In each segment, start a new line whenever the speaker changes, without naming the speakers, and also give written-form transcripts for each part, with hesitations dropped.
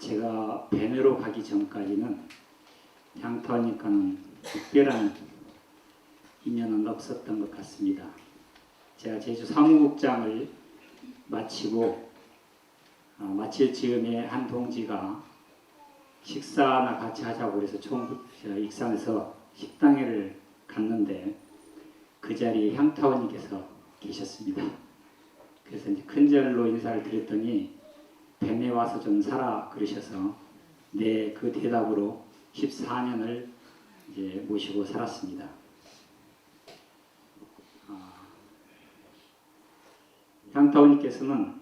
제가 베네로 가기 전까지는 향토하니까는 특별한 인연은 없었던 것 같습니다. 제가 제주 사무국장을 마치고 마칠 즈음에 한 동지가 식사나 같이 하자고 그래서 익산에서 식당회를 갔는데 그 자리에 향타원님께서 계셨습니다. 그래서 이제 큰절로 인사를 드렸더니 뱀에 와서 좀 살아 그러셔서 네, 그 대답으로 14년을 이제 모시고 살았습니다. 향타원님께서는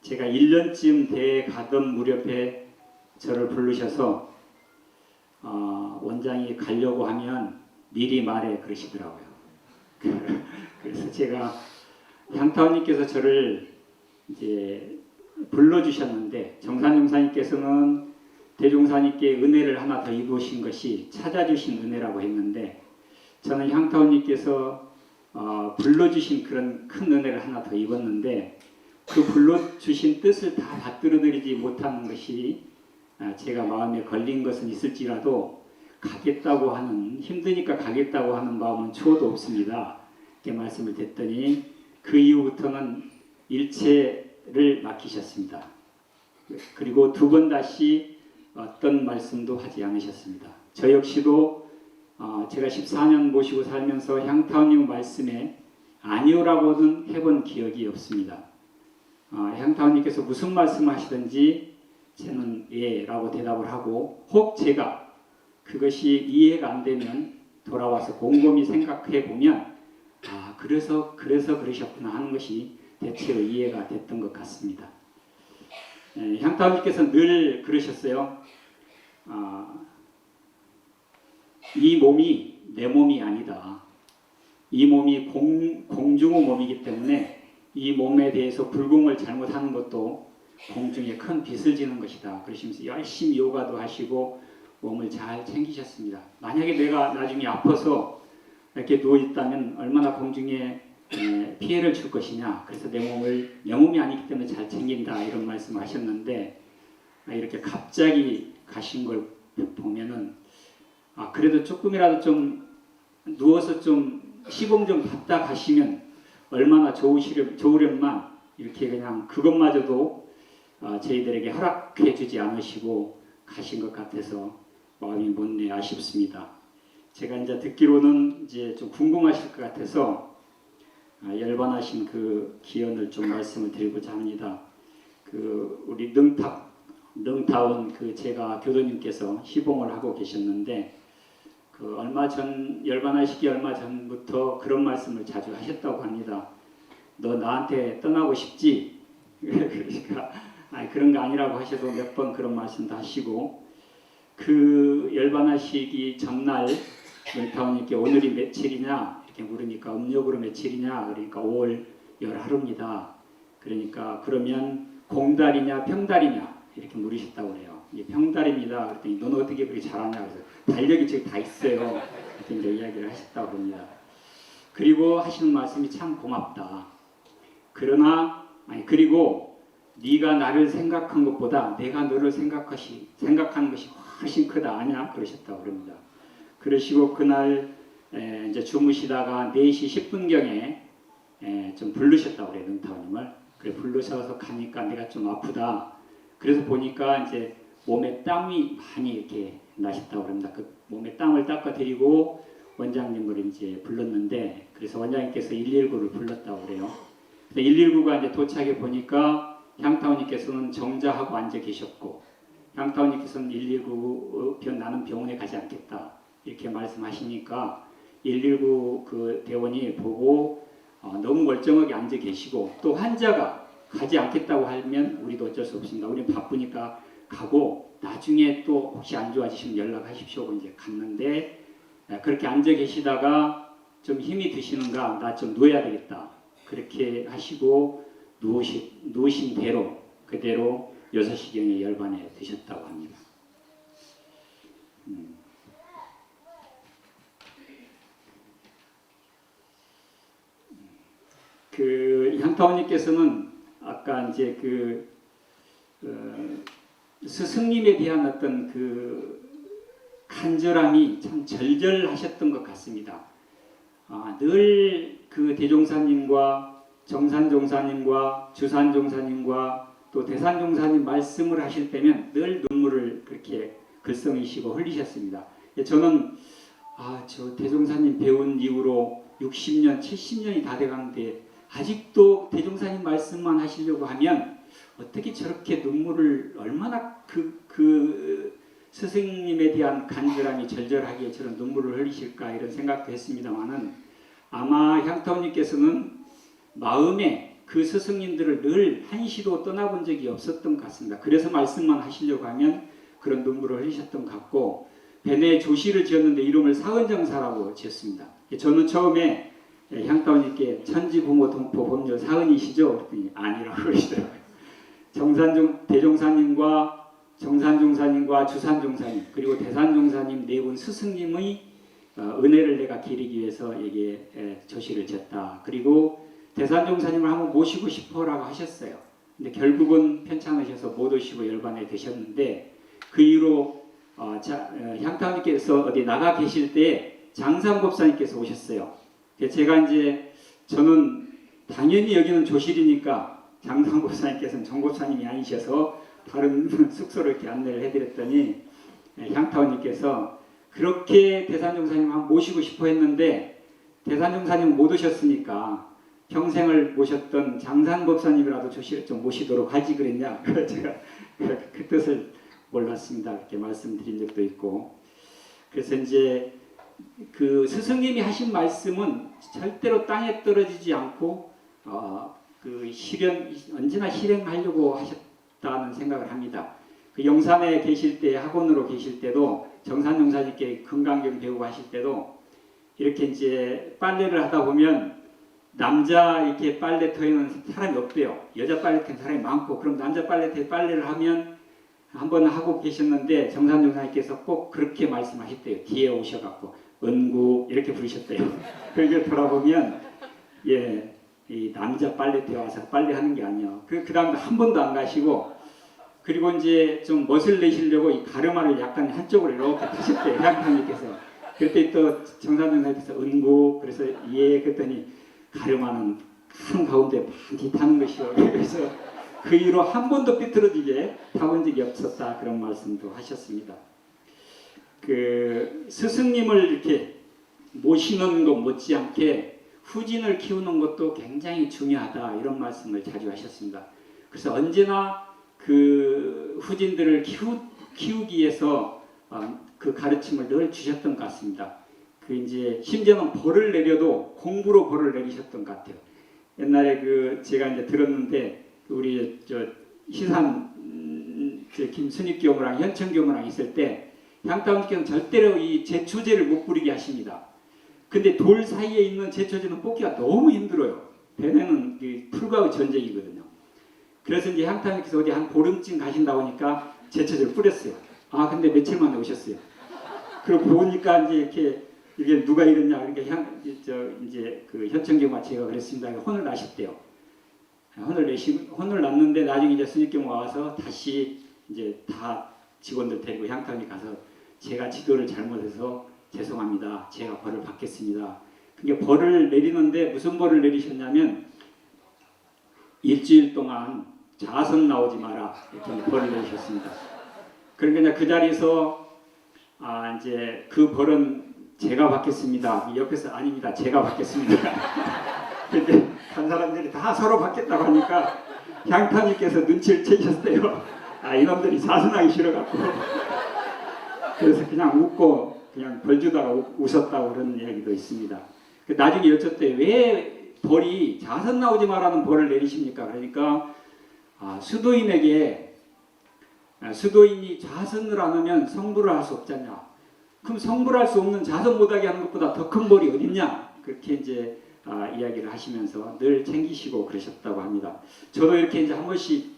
제가 1년쯤 대에 가던 무렵에 저를 부르셔서 원장이 가려고 하면 미리 말해 그러시더라고요. 그래서 제가 향타원님께서 저를 이제 불러주셨는데 정산용사님께서는 대종사님께 은혜를 하나 더 입으신 것이 찾아주신 은혜라고 했는데 저는 향타원님께서 불러주신 그런 큰 은혜를 하나 더 입었는데 그 불러주신 뜻을 다 받들어들이지 못하는 것이 제가 마음에 걸린 것은 있을지라도 가겠다고 하는, 힘드니까 가겠다고 하는 마음은 초도 없습니다. 이렇게 말씀을 드렸더니 그 이후부터는 일체를 맡기셨습니다. 그리고 두 번 다시 어떤 말씀도 하지 않으셨습니다. 저 역시도 제가 14년 모시고 살면서 향타원님 말씀에 아니오라고는 해본 기억이 없습니다. 향타원님께서 무슨 말씀을 하시든지 저는 예 라고 대답을 하고 혹 제가 그것이 이해가 안 되면 돌아와서 곰곰이 생각해 보면 그래서 그러셨구나 하는 것이 대체로 이해가 됐던 것 같습니다. 향타원님께서 늘 그러셨어요. 이 몸이 내 몸이 아니다. 이 몸이 공중의 몸이기 때문에 이 몸에 대해서 불공을 잘못하는 것도 공중에 큰 빚을 지는 것이다. 그러시면서 열심히 요가도 하시고 몸을 잘 챙기셨습니다. 만약에 내가 나중에 아파서 이렇게 누워있다면 얼마나 공중에 피해를 줄 것이냐. 그래서 내 몸이 아니기 때문에 잘 챙긴다. 이런 말씀을 하셨는데 이렇게 갑자기 가신 걸 보면은 그래도 조금이라도 좀 누워서 좀 시범 좀 받다 가시면 얼마나 좋으련만 이렇게 그냥 그것마저도 저희들에게 허락해 주지 않으시고 가신 것 같아서 마음이 못내 아쉽습니다. 제가 이제 듣기로는 이제 좀 궁금하실 것 같아서 열반하신 그 기원을 좀 말씀을 드리고자 합니다. 그 우리 능타운 그 제가 교도님께서 시봉을 하고 계셨는데 그 열반하시기 얼마 전부터 그런 말씀을 자주 하셨다고 합니다. 너 나한테 떠나고 싶지? 그러니까 그런 거 아니라고 하셔도 몇 번 그런 말씀도 하시고 그 열반하시기 전날 능타원님께 오늘이 며칠이냐 이렇게 물으니까 음력으로 며칠이냐 그러니까 5월 10하루입니다. 그러니까 그러면 공달이냐 평달이냐 이렇게 물으셨다고 해요. 평달입니다. 그랬더니 너는 어떻게 그렇게 잘하냐 그래서 달력이 지금 다 있어요. 이렇게 이제 이야기를 하셨다고 합니다. 그리고 하시는 말씀이 참 고맙다. 그리고 네가 나를 생각한 것보다 내가 너를 생각하는 것이 훨씬 크다 아냐 그러셨다고 합니다. 그러시고 그날 이제 주무시다가 4시 10분경에 좀 부르셨다고 그래요. 능타원님을. 그래 부르셔서 가니까 내가 좀 아프다. 그래서 보니까 이제 몸에 땀이 많이 이렇게 나셨다고 합니다. 그 몸에 땀을 닦아드리고 원장님을 이제 불렀는데 그래서 원장님께서 119를 불렀다고 그래요. 119가 이제 도착해 보니까 향타원님께서는 정자하고 앉아 계셨고 향타원님께서는 119 나는 병원에 가지 않겠다 이렇게 말씀하시니까 119 그 대원이 보고 너무 멀쩡하게 앉아 계시고 또 환자가 가지 않겠다고 하면 우리도 어쩔 수 없습니다. 우리는 바쁘니까 가고 나중에 또 혹시 안 좋아지시면 연락하십시오 하고 이제 갔는데 그렇게 앉아 계시다가 좀 힘이 드시는가 나 좀 누워야 되겠다 그렇게 하시고 누우신 대로 그대로 6시경에 열반에 드셨다고 합니다. 그 향타원님께서는 아까 이제 그 스승님에 대한 어떤 그 간절함이 참 절절하셨던 것 같습니다. 늘 그 대종사님과 정산종사님과 주산종사님과 또 대산종사님 말씀을 하실 때면 늘 눈물을 그렇게 글썽이시고 흘리셨습니다. 저는 저 대종사님 배운 이후로 60년, 70년이 다 돼가는데 아직도 대종사님 말씀만 하시려고 하면 어떻게 저렇게 눈물을 얼마나 그 스승님에 대한 간절함이 절절하게 저런 눈물을 흘리실까 이런 생각도 했습니다만은 아마 향타오님께서는 마음에 그 스승님들을 늘 한시도 떠나본 적이 없었던 것 같습니다. 그래서 말씀만 하시려고 하면 그런 눈물을 흘리셨던 것 같고 벤에 조시를 지었는데 이름을 사은정사라고 지었습니다. 저는 처음에 향타오님께 천지부모 동포 법녀 사은이시죠? 그랬더니 아니라고 그러시더라고요. 대종사님과 정산종사님과 주산종사님 그리고 대산종사님 네 분 스승님의 은혜를 내가 기리기 위해서 이게 조시를 지었다. 그리고 대산종사님을 한번 모시고 싶어라고 하셨어요. 근데 결국은 편찮으셔서 못 오시고 열반에 되셨는데 그 이후로 향타오님께서 어디 나가 계실 때 장산법사님께서 오셨어요. 제가 이제 저는 당연히 여기는 조실이니까 장산법사님께서는 정법사님이 아니셔서 다른 숙소로 이렇게 안내를 해드렸더니 향타오님께서 그렇게 대산종사님 한번 모시고 싶어 했는데 대산종사님 못 오셨으니까 평생을 모셨던 장산법사님이라도 조실을 좀 모시도록 하지 그랬냐. 제가 그 뜻을 몰랐습니다. 그렇게 말씀드린 적도 있고 그래서 이제 그 스승님이 하신 말씀은 절대로 땅에 떨어지지 않고 언제나 실행하려고 하셨다는 생각을 합니다. 그 영산에 계실 때 학원으로 계실 때도 정산종사님께 금강경 배우고 하실 때도 이렇게 이제 빨래를 하다 보면 남자 이렇게 빨래터에는 사람이 없대요. 여자 빨래터에 사람이 많고 그럼 남자 빨래터에 빨래를 하면 한번 하고 계셨는데 정산종사님께서 꼭 그렇게 말씀하셨대요. 뒤에 오셔갖고 은구 이렇게 부르셨대요. 그걸 돌아보면 이 남자 빨래터에 와서 빨래하는 게 아니에요. 그 다음에 한 번도 안 가시고 그리고 이제 좀 멋을 내시려고 이 가르마를 약간 한쪽으로 이렇게 타셨대요. 향타님께서. 그때 또 정산종사님께서 은구 그래서 그랬더니 가르마는 큰 가운데 많이 타는 것이요. 그래서 그 이후로 한 번도 삐뚤어지게 타본 적이 없었다 그런 말씀도 하셨습니다. 그 스승님을 이렇게 모시는 것 못지않게 후진을 키우는 것도 굉장히 중요하다 이런 말씀을 자주 하셨습니다. 그래서 언제나 그 후진들을 키우기 위해서 그 가르침을 늘 주셨던 것 같습니다. 그 이제 심지어는 벌을 내려도 공부로 벌을 내리셨던 것 같아요. 옛날에 제가 이제 들었는데 우리 희산 김순익 교무랑 현천 교무랑 있을 때 향타오님께서는 절대로 이 제초제를 못 부리게 하십니다. 근데 돌 사이에 있는 제초제는 뽑기가 너무 힘들어요. 벤에는 풀과의 전쟁이거든요. 그래서 이제 향타오님께서 어디 한 보름쯤 가신다고 하니까 제초제를 뿌렸어요. 근데 며칠 만에 오셨어요. 그리고 보니까 이제 이게 누가 이랬냐 그러니까 이제 그 현천교무가 제가 그랬습니다. 혼을 나셨대요. 혼을 났는데 나중에 이제 스님교무가 와서 다시 이제 다 직원들 데리고 향타오님 가서 제가 지도를 잘못해서 죄송합니다. 제가 벌을 받겠습니다. 그러니까 벌을 내리는데 무슨 벌을 내리셨냐면 일주일 동안 자선 나오지 마라 이렇게 벌을 내리셨습니다. 그러니까 그 자리에서 이제 그 벌은 제가 받겠습니다. 옆에서 아닙니다. 제가 받겠습니다. 근데 간 사람들이 다 서로 받겠다고 하니까 향타님께서 눈치를 채셨대요. 이놈들이 자선하기 싫어갖고 그래서 그냥 웃고 그냥 벌 주다가 웃었다고 그런 이야기도 있습니다. 나중에 여쭙대 왜 벌이 자선 나오지 마라는 벌을 내리십니까? 그러니까 수도인이 자선을 안 하면 성불을 할 수 없잖냐. 그럼 성불할 수 없는 자선 못하게 하는 것보다 더 큰 벌이 어딨냐. 그렇게 이제 이야기를 하시면서 늘 챙기시고 그러셨다고 합니다. 저도 이렇게 이제 한 번씩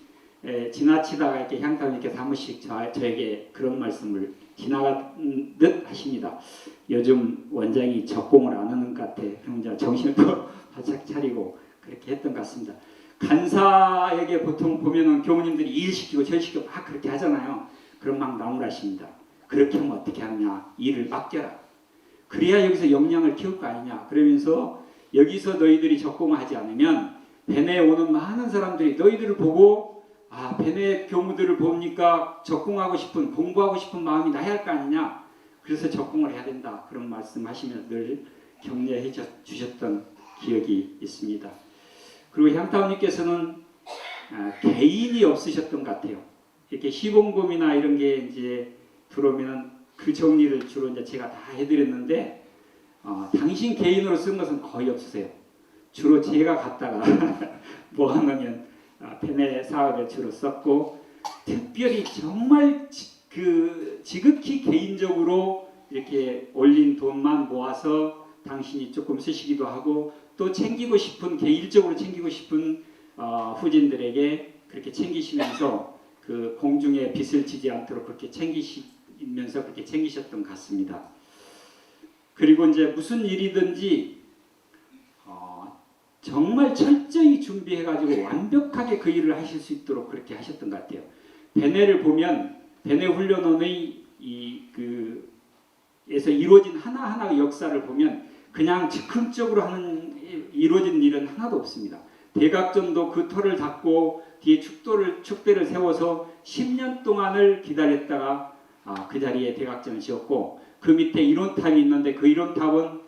지나치다가 이렇게 향타오님께서 한 번씩 저에게 그런 말씀을 지나간 듯 하십니다. 요즘 원장이 적공을 안 하는 것 같아. 그럼 이제 정신을 또 바짝 차리고 그렇게 했던 것 같습니다. 간사에게 보통 보면은 교무님들이 일 시키고 저 시키고 막 그렇게 하잖아요. 그럼 막 나무라십니다. 그렇게 하면 어떻게 하느냐? 일을 맡겨라. 그래야 여기서 역량을 키울 거 아니냐? 그러면서 여기서 너희들이 적공하지 않으면 베네에 오는 많은 사람들이 너희들을 보고 아 베네 교무들을 보니까 적공하고 싶은 공부하고 싶은 마음이 나야 할 거 아니냐? 그래서 적공을 해야 된다. 그런 말씀하시면서 늘 격려해 주셨던 기억이 있습니다. 그리고 향타원님께서는 개인이 없으셨던 것 같아요. 이렇게 시범금이나 이런 게 이제 들어오면 그 정리를 주로 이제 제가 다 해드렸는데 당신 개인으로 쓴 것은 거의 없으세요. 주로 제가 갖다가 뭐 하면 베네 사업에 주로 썼고 특별히 정말 지극히 개인적으로 이렇게 올린 돈만 모아서 당신이 조금 쓰시기도 하고 또 챙기고 싶은 개인적으로 챙기고 싶은 후진들에게 그렇게 챙기시면서 그 공중에 빚을 지지 않도록 그렇게 챙기시면서 그렇게 챙기셨던 것 같습니다. 그리고 이제 무슨 일이든지 정말 철저히 준비해가지고 완벽하게 그 일을 하실 수 있도록 그렇게 하셨던 것 같아요. 베네를 보면 베네 훈련원의 에서 이루어진 하나하나의 역사를 보면 그냥 즉흥적으로 이루어진 일은 하나도 없습니다. 대각전도 그 터를 닫고 뒤에 축대를 세워서 10년 동안을 기다렸다가 그 자리에 대각전을 지었고 그 밑에 이론탑이 있는데 그 이론탑은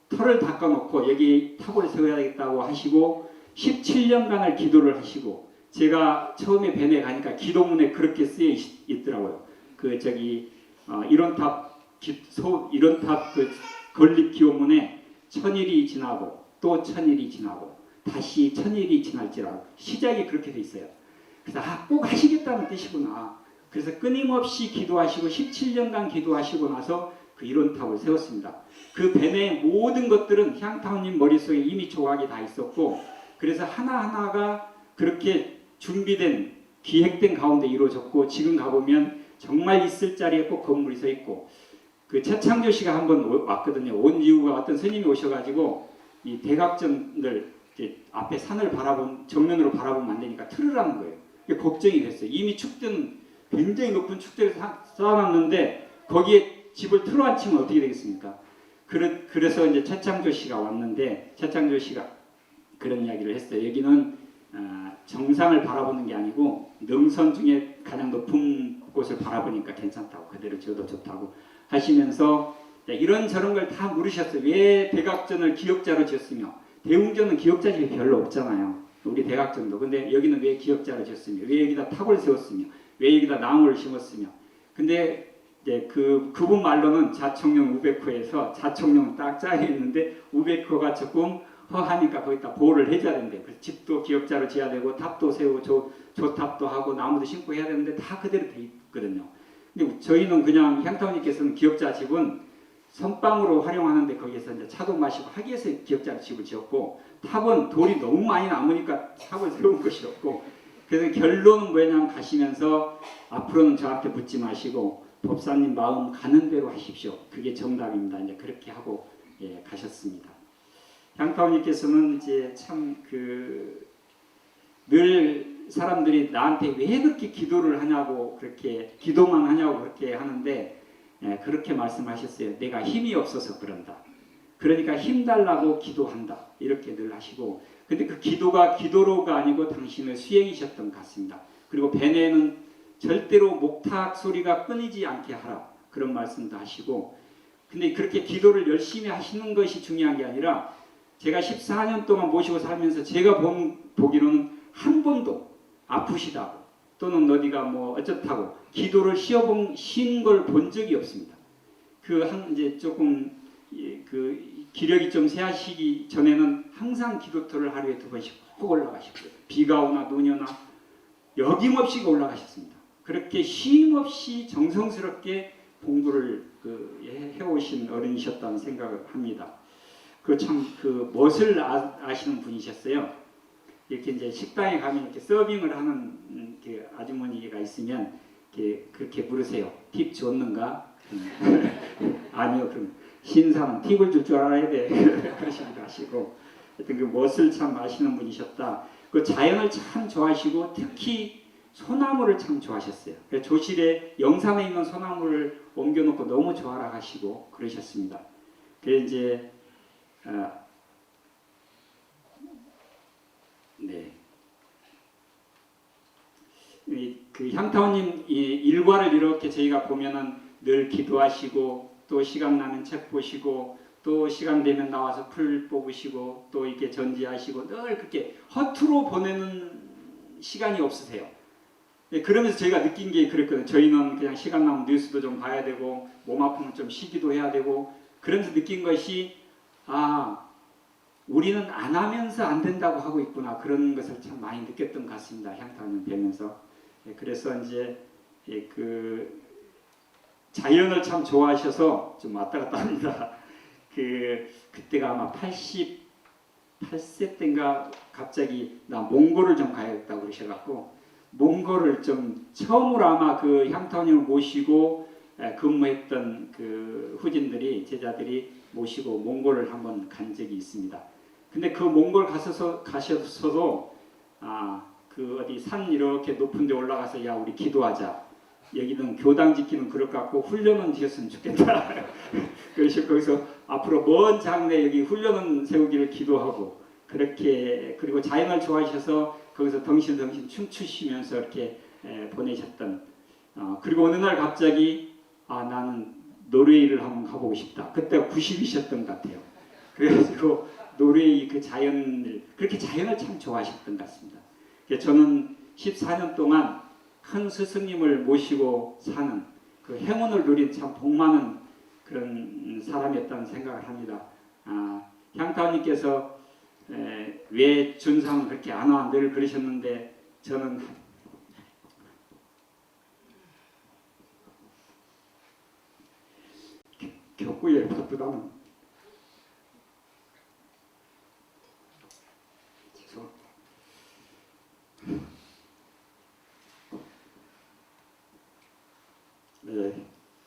터를 닦아놓고 여기 탑을 세워야 되겠다고 하시고 17년간을 기도를 하시고 제가 처음에 베네 가니까 기도문에 그렇게 쓰여 있더라고요. 이론탑 그 건립 기호문에 1000일이 지나고 또 1000일이 지나고 다시 1000일이 지날지라도 시작이 그렇게 돼 있어요. 그래서 꼭 하시겠다는 뜻이구나. 그래서 끊임없이 기도하시고 17년간 기도하시고 나서 그 이론탑을 세웠습니다. 그 베네의 모든 것들은 향타원님 머릿속에 이미 조각이 다 있었고 그래서 하나하나가 그렇게 준비된 기획된 가운데 이루어졌고 지금 가보면 정말 있을 자리에 꼭 건물이 서 있고 그 최창조 씨가 한번 왔거든요. 온 이유가 어떤 스님이 오셔가지고 이 대각전을 앞에 산을 정면으로 바라보면 안 되니까 틀으라는 거예요. 걱정이 됐어요. 이미 축대는 굉장히 높은 축대를 쌓아놨는데 거기에 집을 틀어 앉히면 어떻게 되겠습니까? 그래서 이제 최창조 씨가 왔는데 최창조 씨가 그런 이야기를 했어요. 여기는 정상을 바라보는 게 아니고 능선 중에 가장 높은 곳을 바라보니까 괜찮다고 그대로 지어도 좋다고 하시면서 이런저런 걸 다 물으셨어요. 왜 대각전을 기역자로 지었으며 대웅전은 기역자 집이 별로 없잖아요. 우리 대각전도. 근데 여기는 왜 기역자로 지었으며 왜 여기다 탑을 세웠으며 왜 여기다 나무를 심었으며 근데 이제 그분 말로는 자청령 우베코에서 자청령 딱 짜여 있는데 우베코가 조금 허하니까 거기다 보호를 해줘야 되는데 그래서 집도 기역자로 지어야 되고 탑도 세우고 조탑도 하고 나무도 심고 해야 되는데 다 그대로 돼 있거든요. 근데 저희는 그냥 향타원님께서는 기역자 집은 선방으로 활용하는데 거기에서 이제 차도 마시고 하기 위해서 기역자 집을 지었고 탑은 돌이 너무 많이 남으니까 탑을 세운 것이었고 그래서 결론은 뭐냐면 가시면서 앞으로는 저한테 묻지 마시고 법사님 마음 가는 대로 하십시오. 그게 정답입니다. 이제 그렇게 하고 가셨습니다. 향타원님께서는 이제 참 늘 사람들이 나한테 왜 그렇게 기도를 하냐고 그렇게 기도만 하냐고 그렇게 하는데 그렇게 말씀하셨어요. 내가 힘이 없어서 그런다. 그러니까 힘 달라고 기도한다. 이렇게 늘 하시고 근데 그 기도가 기도로가 아니고 당신의 수행이셨던 것 같습니다. 그리고 베네는 절대로 목탁 소리가 끊이지 않게 하라. 그런 말씀도 하시고 근데 그렇게 기도를 열심히 하시는 것이 중요한 게 아니라 제가 14년 동안 모시고 살면서 제가 보기로는 한 번도 아프시다고 또는 어디가 뭐 어쩌다고 기도를 쉰 걸 본 적이 없습니다. 이제 조금 기력이 좀 세하시기 전에는 항상 기도터를 하루에 2번씩 꼭 올라가시고요. 비가 오나 눈이 오나 여김없이 올라가셨습니다. 그렇게 쉼없이 정성스럽게 공부를 해오신 어른이셨다는 생각을 합니다. 멋을 아시는 분이셨어요. 이렇게 이제 식당에 가면 이렇게 서빙을 하는 아주머니가 있으면 그렇게 물으세요. 팁 줬는가? 아니요. 그럼 신사는 팁을 줄 알아야 돼. 그러시기도 하시고 하여튼 멋을 참 아시는 분이셨다. 그 자연을 참 좋아하시고 특히 소나무를 참 좋아하셨어요. 그래서 조실에 영산에 있는 소나무를 옮겨놓고 너무 좋아라 하시고 그러셨습니다. 그래서 이제 네. 그 향타원님 이 일과를 이렇게 저희가 보면은 늘 기도하시고 또 시간 나면 책 보시고 또 시간 되면 나와서 풀 뽑으시고 또 이렇게 전지하시고 늘 그렇게 허투루 보내는 시간이 없으세요. 그러면서 저희가 느낀 게 그랬거든요. 저희는 그냥 시간 나면 뉴스도 좀 봐야 되고 몸 아프면 좀 쉬기도 해야 되고 그러면서 느낀 것이 우리는 안 하면서 안 된다고 하고 있구나 그런 것을 참 많이 느꼈던 것 같습니다. 향타원님 뵈면서. 그래서 이제 그 자연을 참 좋아하셔서 좀 왔다 갔다 합니다. 그때가 아마 88세 때인가 갑자기 나 몽골을 좀 가야겠다고 그러셔갖고 몽골을 좀 처음으로 아마 그 향타원님을 모시고 근무했던 그 후진들이 제자들이 모시고 몽골을 한번 간 적이 있습니다. 근데 그 몽골 가셔서도 그 어디 산 이렇게 높은 데 올라가서 야 우리 기도하자. 여기는 교당 지키는 그럴 것 같고 훈련은 지었으면 좋겠다. 그래서 거기서 앞으로 먼 장래 여기 훈련은 세우기를 기도하고 그렇게 그리고 자연을 좋아하셔서 거기서 덩실덩실 춤추시면서 이렇게 보내셨던 그리고 어느 날 갑자기 나는 노르웨이를 한번 가보고 싶다. 그때가 90이셨던 것 같아요. 그래가지고 노르웨이 그 자연을 그렇게 자연을 참 좋아하셨던 것 같습니다. 저는 14년 동안 큰 스승님을 모시고 사는 그 행운을 누린 참 복 많은 그런 사람이었다는 생각을 합니다. 향타원님께서 왜 준상은 그렇게 안 와? 늘 그러셨는데 저는 격구에 바쁘다는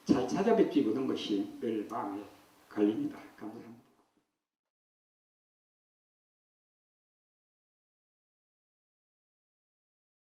잘 찾아뵙지 못한 것이 늘 마음에 걸립니다. 감사합니다.